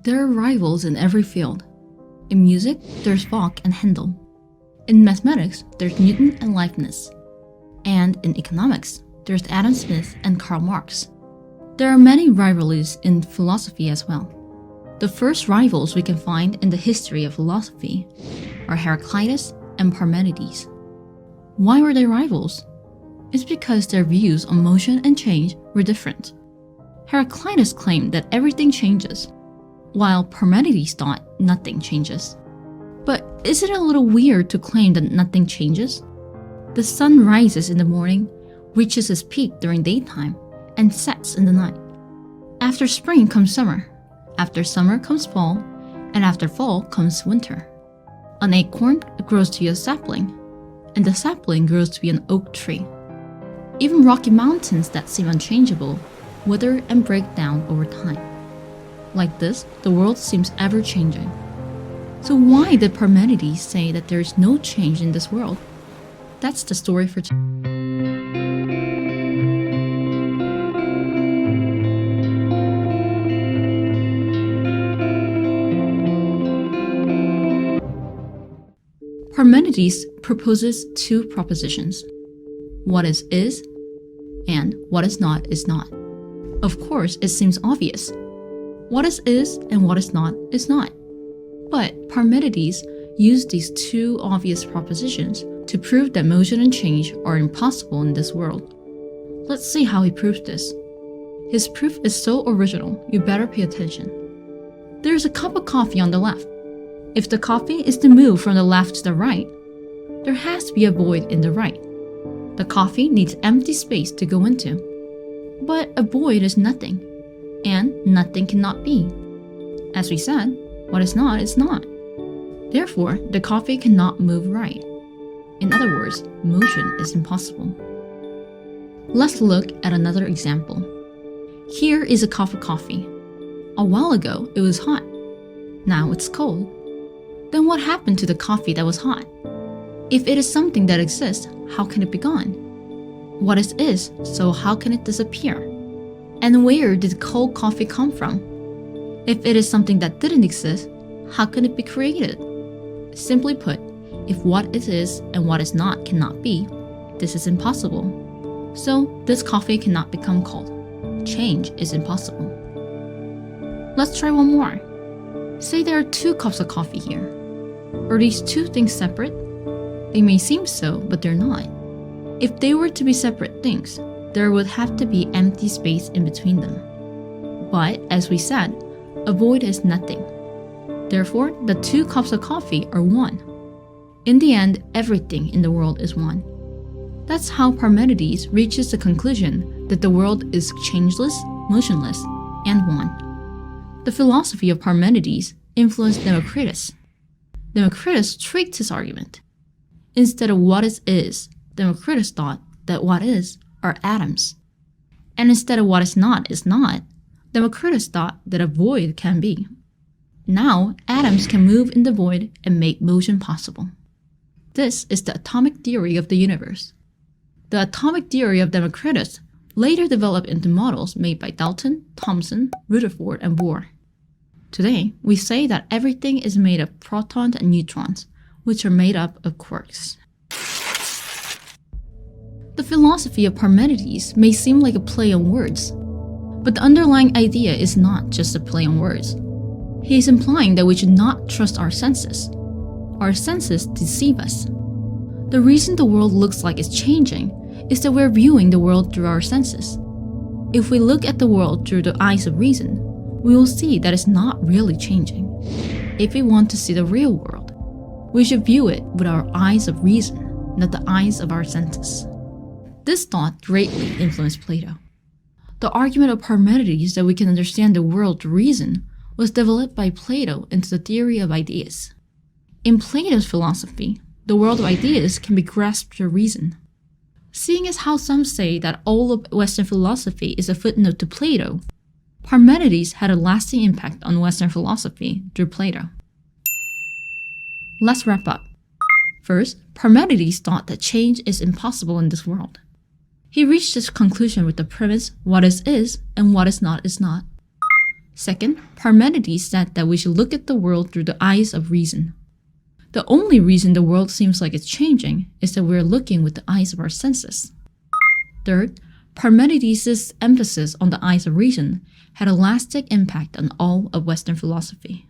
There are rivals in every field. In music, there's Bach and Handel. In mathematics, there's Newton and Leibniz. And in economics, there's Adam Smith and Karl Marx. There are many rivalries in philosophy as well. The first rivals we can find in the history of philosophy are Heraclitus and Parmenides. Why were they rivals? It's because their views on motion and change were different. Heraclitus claimed that everything changes, while Parmenides thought nothing changes. But isn't it a little weird to claim that nothing changes? The sun rises in the morning, reaches its peak during daytime, and sets in the night. After spring comes summer, after summer comes fall, and after fall comes winter. An acorn grows to be a sapling, and the sapling grows to be an oak tree. Even rocky mountains that seem unchangeable wither and break down over time. Like this, the world seems ever-changing. So why did Parmenides say that there is no change in this world? That's the story for today. Parmenides proposes two propositions. What is, and what is not, is not. Of course, it seems obvious. What is and what is not, is not. But Parmenides used these two obvious propositions to prove that motion and change are impossible in this world. Let's see how he proves this. His proof is so original, you better pay attention. There's a cup of coffee on the left. If the coffee is to move from the left to the right, there has to be a void in the right. The coffee needs empty space to go into. But a void is nothing, and nothing cannot be. As we said, what is not is not. Therefore, the coffee cannot move right. In other words, motion is impossible. Let's look at another example. Here is a cup of coffee. A while ago, it was hot. Now it's cold. Then what happened to the coffee that was hot? If it is something that exists, how can it be gone? What is, so how can it disappear? And where did cold coffee come from? If it is something that didn't exist, how can it be created? Simply put, if what is and what is not cannot be, this is impossible. So this coffee cannot become cold. Change is impossible. Let's try one more. Say there are two cups of coffee here. Are these two things separate? They may seem so, but they're not. If they were to be separate things, there would have to be empty space in between them. But, as we said, a void is nothing. Therefore, the two cups of coffee are one. In the end, everything in the world is one. That's how Parmenides reaches the conclusion that the world is changeless, motionless, and one. The philosophy of Parmenides influenced Democritus. Democritus tweaked his argument. Instead of what is, Democritus thought that what is are atoms. And instead of what is not, Democritus thought that a void can be. Now, atoms can move in the void and make motion possible. This is the atomic theory of the universe. The atomic theory of Democritus later developed into models made by Dalton, Thomson, Rutherford, and Bohr. Today, we say that everything is made of protons and neutrons, which are made up of quarks. The philosophy of Parmenides may seem like a play on words, but the underlying idea is not just a play on words. He is implying that we should not trust our senses. Our senses deceive us. The reason the world looks like it's changing is that we're viewing the world through our senses. If we look at the world through the eyes of reason, we will see that it's not really changing. If we want to see the real world, we should view it with our eyes of reason, not the eyes of our senses. This thought greatly influenced Plato. The argument of Parmenides that we can understand the world through reason was developed by Plato into the theory of ideas. In Plato's philosophy, the world of ideas can be grasped through reason. Seeing as how some say that all of Western philosophy is a footnote to Plato, Parmenides had a lasting impact on Western philosophy through Plato. Let's wrap up. First, Parmenides thought that change is impossible in this world. He reached this conclusion with the premise, what is and what is not is not. Second, Parmenides said that we should look at the world through the eyes of reason. The only reason the world seems like it's changing is that we're looking with the eyes of our senses. Third, Parmenides' emphasis on the eyes of reason had a lasting impact on all of Western philosophy.